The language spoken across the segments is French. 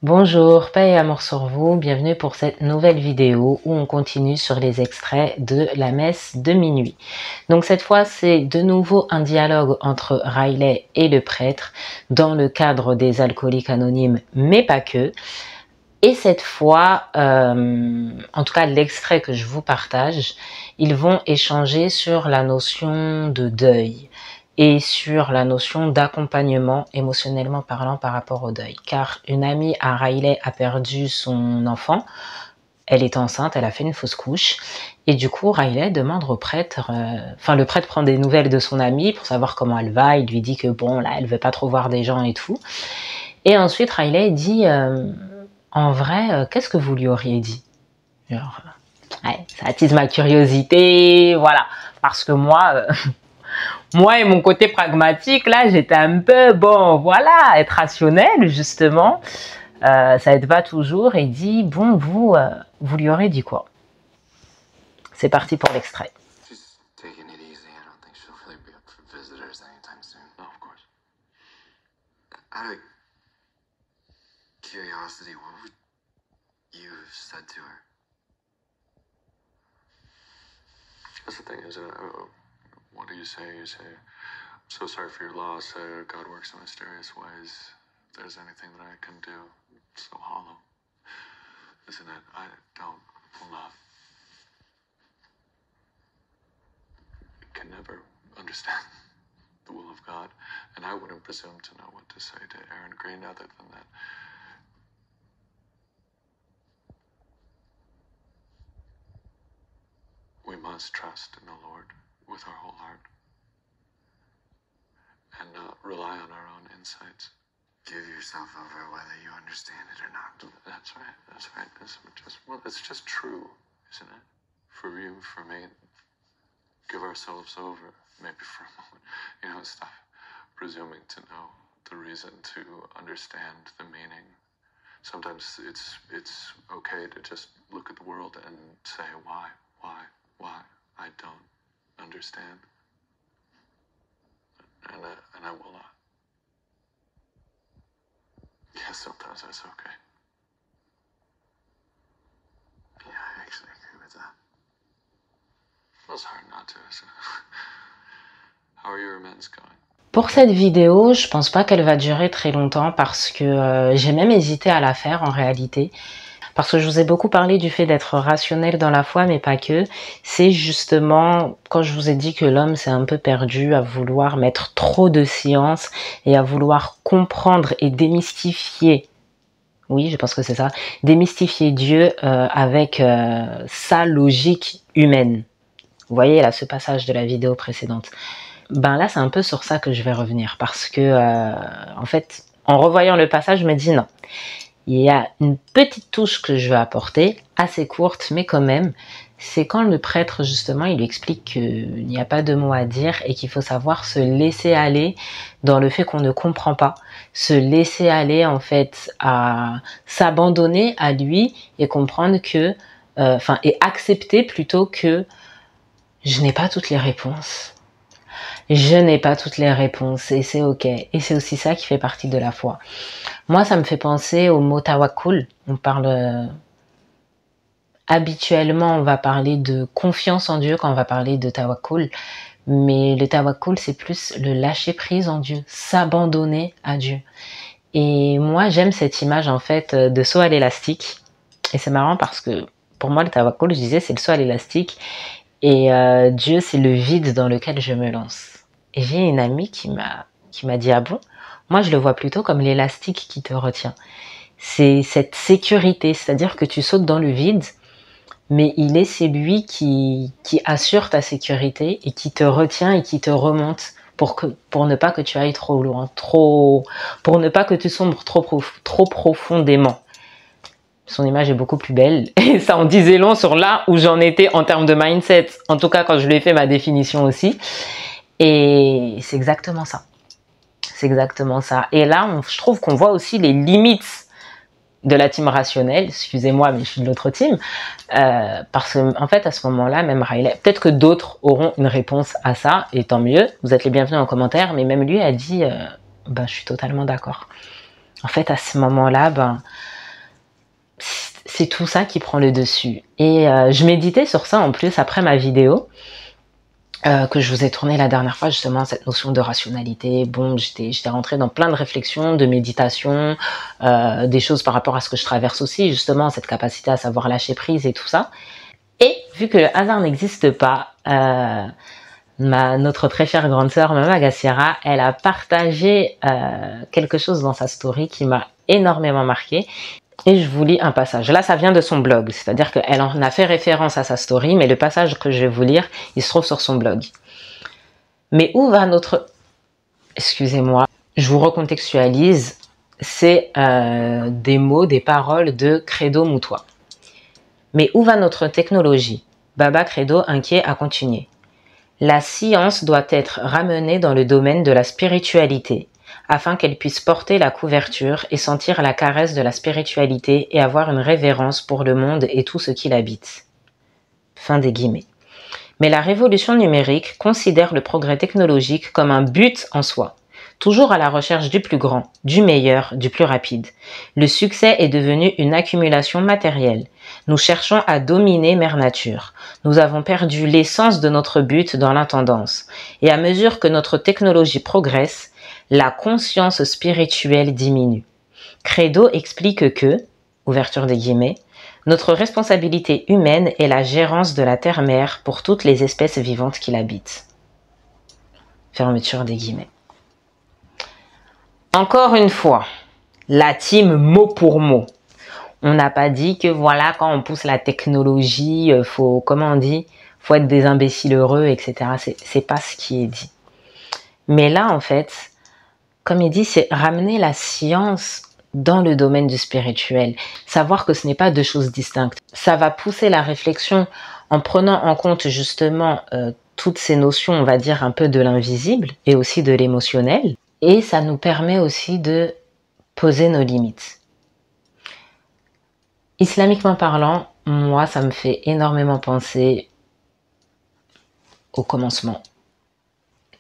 Bonjour, paix et amour sur vous, bienvenue pour cette nouvelle vidéo où on continue sur les extraits de la messe de minuit. Donc cette fois c'est de nouveau un dialogue entre Riley et le prêtre dans le cadre des alcooliques anonymes mais pas que. Et cette fois, en tout cas l'extrait que je vous partage, ils vont échanger sur la notion de deuil et sur la notion d'accompagnement émotionnellement parlant par rapport au deuil. Car une amie à Riley a perdu son enfant, elle est enceinte, elle a fait une fausse couche, et du coup Riley demande au prêtre, le prêtre prend des nouvelles de son amie pour savoir comment elle va, il lui dit que bon là elle veut pas trop voir des gens et tout, et ensuite Riley dit en vrai, qu'est-ce que vous lui auriez dit? Genre, ouais, ça attise ma curiosité, voilà, parce que moi... Moi et mon côté pragmatique, là, j'étais un peu, bon, voilà, être rationnel, justement. Ça aide pas toujours. Et dit, bon, vous lui aurez dit quoi? C'est parti pour l'extrait. What do you say? You say, I'm so sorry for your loss. God works in mysterious ways. If there's anything that I can do, it's so hollow. Isn't it? I don't love. Can never understand the will of God. And I wouldn't presume to know what to say to Aaron Green other than that. We must trust in the Lord with our whole heart and not rely on our own insights. Give yourself over whether you understand it or not. That's right, that's right. It's just true, isn't it? For you, for me, give ourselves over, maybe for a moment. Stop presuming to know the reason, to understand the meaning. Sometimes it's okay to just look at the world and say, why? I don't understand, and I will not. Yes, sometimes that's okay. Yeah, I actually agree with that. Well, it's hard not to, isn't it? How are your amends going? Pour cette vidéo, je pense pas qu'elle va durer très longtemps parce que j'ai même hésité à la faire en réalité. Parce que je vous ai beaucoup parlé du fait d'être rationnel dans la foi, mais pas que. C'est justement quand je vous ai dit que l'homme s'est un peu perdu à vouloir mettre trop de science et à vouloir comprendre et démystifier, oui, je pense que c'est ça, démystifier Dieu avec sa logique humaine. Vous voyez là ce passage de la vidéo précédente. Ben là, c'est un peu sur ça que je vais revenir parce que, en fait, en revoyant le passage, je me dis non. Il y a une petite touche que je veux apporter, assez courte, mais quand même, c'est quand le prêtre, justement, il lui explique qu'il n'y a pas de mots à dire et qu'il faut savoir se laisser aller dans le fait qu'on ne comprend pas, se laisser aller, en fait, à s'abandonner à lui et comprendre que, et accepter plutôt que je n'ai pas toutes les réponses. Je n'ai pas toutes les réponses et c'est ok. Et c'est aussi ça qui fait partie de la foi. Moi, ça me fait penser au mot tawakkul. On parle habituellement, on va parler de confiance en Dieu quand on va parler de tawakkul. Mais le tawakkul, c'est plus le lâcher prise en Dieu, s'abandonner à Dieu. Et moi, j'aime cette image en fait de saut à l'élastique. Et c'est marrant parce que pour moi, le tawakkul, je disais, c'est le saut à l'élastique. Et Dieu, c'est le vide dans lequel je me lance. Et j'ai une amie qui m'a dit, ah bon? Moi, je le vois plutôt comme l'élastique qui te retient. C'est cette sécurité, c'est-à-dire que tu sautes dans le vide, mais il est celui qui assure ta sécurité et qui te retient et qui te remonte pour ne pas que tu ailles trop loin, pour ne pas que tu sombres trop profondément. Son image est beaucoup plus belle et ça en disait long sur là où j'en étais en termes de mindset, en tout cas quand je lui ai fait ma définition aussi. Et c'est exactement ça. C'est exactement ça. Et là, je trouve qu'on voit aussi les limites de la team rationnelle. Excusez-moi, mais je suis de l'autre team. Parce que, en fait, à ce moment-là, même Riley, peut-être que d'autres auront une réponse à ça, et tant mieux. Vous êtes les bienvenus en commentaire, mais même lui a dit, je suis totalement d'accord. En fait, à ce moment-là, c'est tout ça qui prend le dessus. Et je méditais sur ça en plus après ma vidéo que je vous ai tournée la dernière fois, justement, cette notion de rationalité. Bon, j'étais rentrée dans plein de réflexions, de méditation, des choses par rapport à ce que je traverse aussi, justement, cette capacité à savoir lâcher prise et tout ça. Et vu que le hasard n'existe pas, notre très chère grande sœur, Mama Gassiera, elle a partagé quelque chose dans sa story qui m'a énormément marquée. Et je vous lis un passage. Là, ça vient de son blog, c'est-à-dire qu'elle en a fait référence à sa story, mais le passage que je vais vous lire, il se trouve sur son blog. Mais où va notre... Excusez-moi, je vous recontextualise. C'est des mots, des paroles de Credo Moutois. Mais où va notre technologie? Baba Credo, inquiet, a continué. La science doit être ramenée dans le domaine de la spiritualité, afin qu'elle puisse porter la couverture et sentir la caresse de la spiritualité et avoir une révérence pour le monde et tout ce qui l'habite. Fin des guillemets. Mais la révolution numérique considère le progrès technologique comme un but en soi, toujours à la recherche du plus grand, du meilleur, du plus rapide. Le succès est devenu une accumulation matérielle. Nous cherchons à dominer Mère Nature. Nous avons perdu l'essence de notre but dans l'intendance. Et à mesure que notre technologie progresse, la conscience spirituelle diminue. Credo explique que, ouverture des guillemets, notre responsabilité humaine est la gérance de la terre-mère pour toutes les espèces vivantes qui l'habitent. Fermeture des guillemets. Encore une fois, la team mot pour mot. On n'a pas dit que voilà, quand on pousse la technologie, faut, comment on dit, faut être des imbéciles heureux, etc. C'est pas ce qui est dit. Mais là, en fait, comme il dit, c'est ramener la science dans le domaine du spirituel. Savoir que ce n'est pas deux choses distinctes. Ça va pousser la réflexion en prenant en compte justement toutes ces notions, on va dire, un peu de l'invisible et aussi de l'émotionnel. Et ça nous permet aussi de poser nos limites. Islamiquement parlant, moi, ça me fait énormément penser au commencement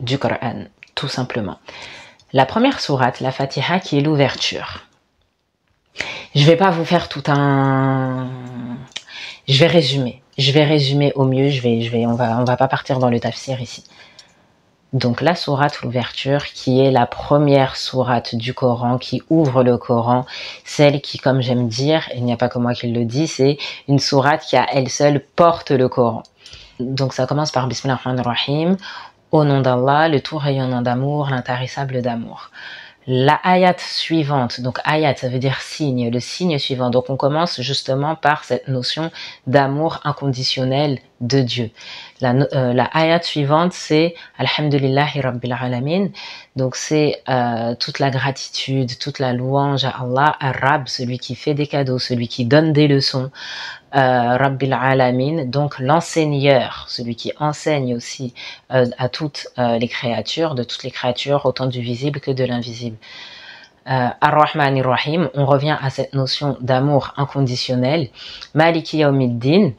du Coran, tout simplement. La première sourate, la Fatiha, qui est l'ouverture. Je vais pas vous faire tout un... Je vais résumer au mieux. On va pas partir dans le tafsir ici. Donc la sourate, l'ouverture, qui est la première sourate du Coran, qui ouvre le Coran, celle qui, comme j'aime dire, il n'y a pas que moi qui le dis, c'est une sourate qui à elle seule porte le Coran. Donc ça commence par Bismillah ar-Rahman ar-Rahim, au nom d'Allah, le tout rayonnant d'amour, l'intarissable d'amour. La ayat suivante, donc ayat ça veut dire signe, le signe suivant. Donc on commence justement par cette notion d'amour inconditionnel de Dieu. La ayat suivante c'est Alhamdulillahi Rabbil Alamin. Donc c'est toute la gratitude, toute la louange à Allah, Ar-Rab, celui qui fait des cadeaux, celui qui donne des leçons. Rabbil Alamin, donc l'enseigneur, celui qui enseigne aussi à toutes les créatures, de toutes les créatures, autant du visible que de l'invisible. Ar-Rahman ar-Rahim, on revient à cette notion d'amour inconditionnel. Maliki Yawmiddin,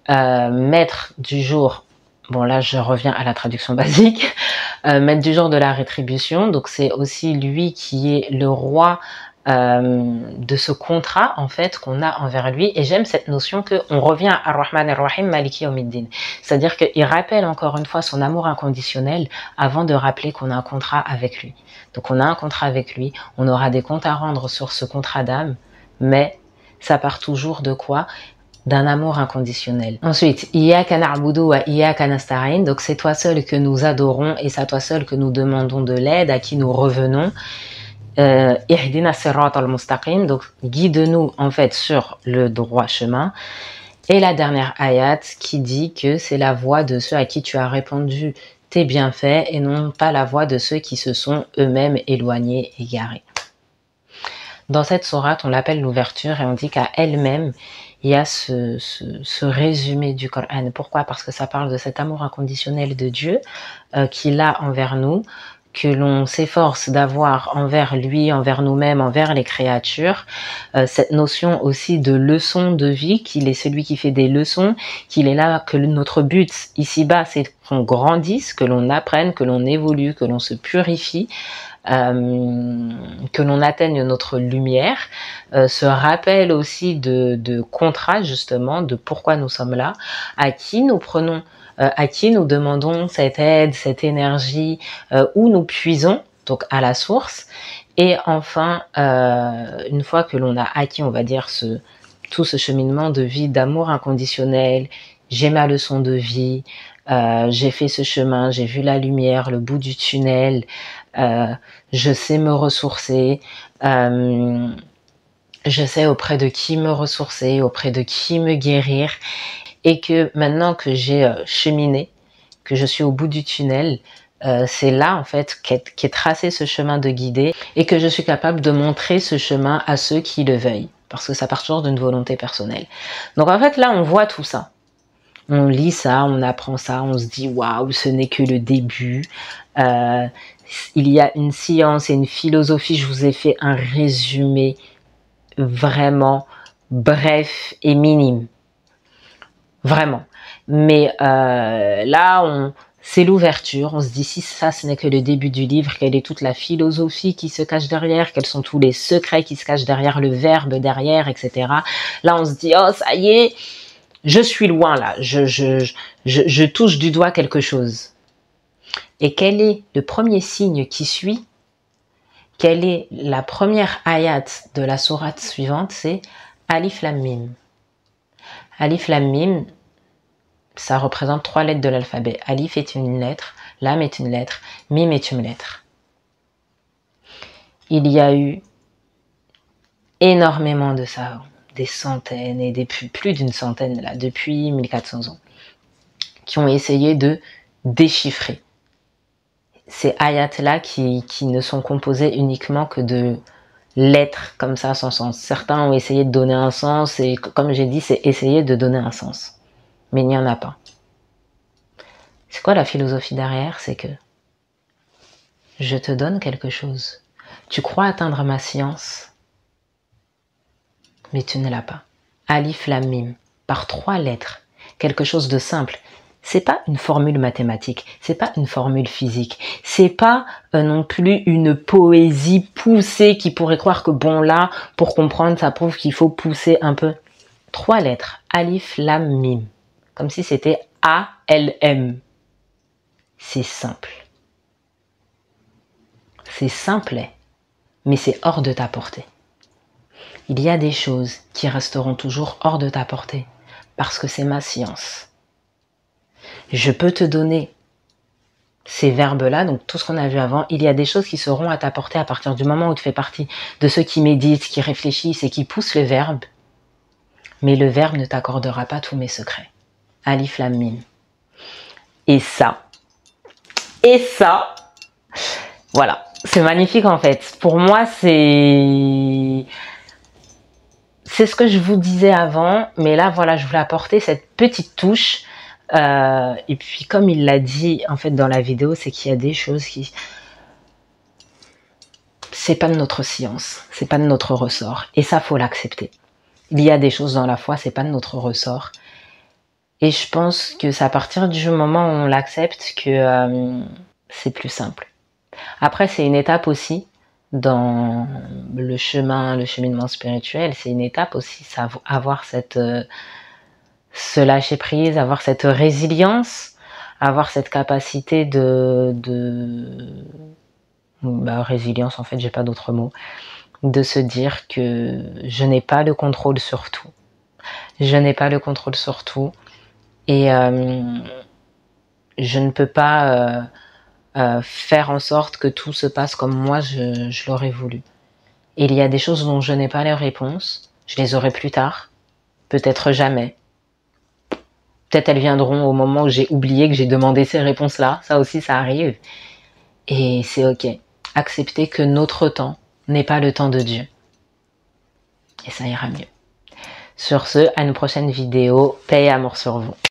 maître du jour, bon là je reviens à la traduction basique, maître du jour de la rétribution, donc c'est aussi lui qui est le roi de ce contrat en fait qu'on a envers lui. Et j'aime cette notion que on revient à Ar-Rahman ar-Rahim Maliki Yawmiddin, c'est-à-dire qu'il rappelle encore une fois son amour inconditionnel avant de rappeler qu'on a un contrat avec lui. Donc on a un contrat avec lui, on aura des comptes à rendre sur ce contrat d'âme, mais ça part toujours de quoi? D'un amour inconditionnel. Ensuite, Iyyaka na'budu wa iyyaka nasta'in, donc c'est toi seul que nous adorons et c'est à toi seul que nous demandons de l'aide, à qui nous revenons. Ihdina sirat al-mustaqim, donc guide-nous en fait sur le droit chemin. Et la dernière ayat qui dit que c'est la voie de ceux à qui tu as répandu tes bienfaits et non pas la voie de ceux qui se sont eux-mêmes éloignés, égarés. Dans cette sourate, on l'appelle l'ouverture et on dit qu'à elle-même, il y a ce résumé du Coran. Pourquoi? Parce que ça parle de cet amour inconditionnel de Dieu qu'il a envers nous, que l'on s'efforce d'avoir envers lui, envers nous-mêmes, envers les créatures. Cette notion aussi de leçon de vie, qu'il est celui qui fait des leçons, qu'il est là, que notre but ici-bas, c'est qu'on grandisse, que l'on apprenne, que l'on évolue, que l'on se purifie, que l'on atteigne notre lumière, ce rappel aussi de contrat justement, de pourquoi nous sommes là, à qui nous prenons, à qui nous demandons cette aide, cette énergie, où nous puisons, donc à la source. Et enfin, une fois que l'on a acquis, on va dire, tout ce cheminement de vie, d'amour inconditionnel, j'ai ma leçon de vie, j'ai fait ce chemin, j'ai vu la lumière, le bout du tunnel, je sais me ressourcer, je sais auprès de qui me ressourcer, auprès de qui me guérir, et que maintenant que j'ai cheminé, que je suis au bout du tunnel, c'est là en fait qu'est tracé ce chemin de guidée, et que je suis capable de montrer ce chemin à ceux qui le veuillent, parce que ça part toujours d'une volonté personnelle. Donc en fait là on voit tout ça. On lit ça, on apprend ça, on se dit waouh, ce n'est que le début. Il y a une science et une philosophie. Je vous ai fait un résumé vraiment bref et minime, vraiment. Mais là, c'est l'ouverture. On se dit si ça, ce n'est que le début du livre, quelle est toute la philosophie qui se cache derrière, quels sont tous les secrets qui se cachent derrière le verbe derrière, etc. Là, on se dit oh ça y est. Je suis loin là, je touche du doigt quelque chose. Et quel est le premier signe qui suit? Quelle est la première ayat de la sourate suivante? C'est Alif Lam Mim. Alif Lam Mim, ça représente 3 lettres de l'alphabet. Alif est une lettre, Lam est une lettre, Mim est une lettre. Il y a eu énormément de savants, des centaines et plus d'une centaine là, depuis 1400 ans, qui ont essayé de déchiffrer ces ayats-là qui ne sont composés uniquement que de lettres comme ça sans sens. Certains ont essayé de donner un sens et comme j'ai dit, c'est essayer de donner un sens. Mais il n'y en a pas. C'est quoi la philosophie derrière? C'est que je te donne quelque chose. Tu crois atteindre ma science, mais tu ne l'as pas. Alif Lam Mim, par 3 lettres, quelque chose de simple. C'est pas une formule mathématique, c'est pas une formule physique, c'est pas non plus une poésie poussée qui pourrait croire que bon là, pour comprendre, ça prouve qu'il faut pousser un peu. 3 lettres, Alif Lam Mim, comme si c'était A-L-M. C'est simple. C'est simplet, mais c'est hors de ta portée. Il y a des choses qui resteront toujours hors de ta portée, parce que c'est ma science. Je peux te donner ces verbes-là, donc tout ce qu'on a vu avant, il y a des choses qui seront à ta portée à partir du moment où tu fais partie de ceux qui méditent, qui réfléchissent et qui poussent le verbe, mais le verbe ne t'accordera pas tous mes secrets. Alif Lam Mim. Et ça, voilà, c'est magnifique en fait. Pour moi, c'est ce que je vous disais avant, mais là, voilà, je voulais apporter cette petite touche. Et puis, comme il l'a dit en fait dans la vidéo, c'est qu'il y a des choses qui... c'est pas de notre science, c'est pas de notre ressort. Et ça, faut l'accepter. Il y a des choses dans la foi, c'est pas de notre ressort. Et je pense que c'est à partir du moment où on l'accepte que c'est plus simple. Après, c'est une étape aussi dans le cheminement spirituel. C'est une étape aussi, avoir ce lâcher prise, avoir cette résilience, avoir cette capacité résilience, en fait, j'ai pas d'autre mot, de se dire que je n'ai pas le contrôle sur tout. Je n'ai pas le contrôle sur tout et je ne peux pas faire en sorte que tout se passe comme moi je l'aurais voulu. Et il y a des choses dont je n'ai pas les réponses, je les aurai plus tard, peut-être jamais. Peut-être elles viendront au moment où j'ai oublié que j'ai demandé ces réponses-là. Ça aussi, ça arrive. Et c'est ok. Accepter que notre temps n'est pas le temps de Dieu. Et ça ira mieux. Sur ce, à une prochaine vidéo. Paix et amour sur vous.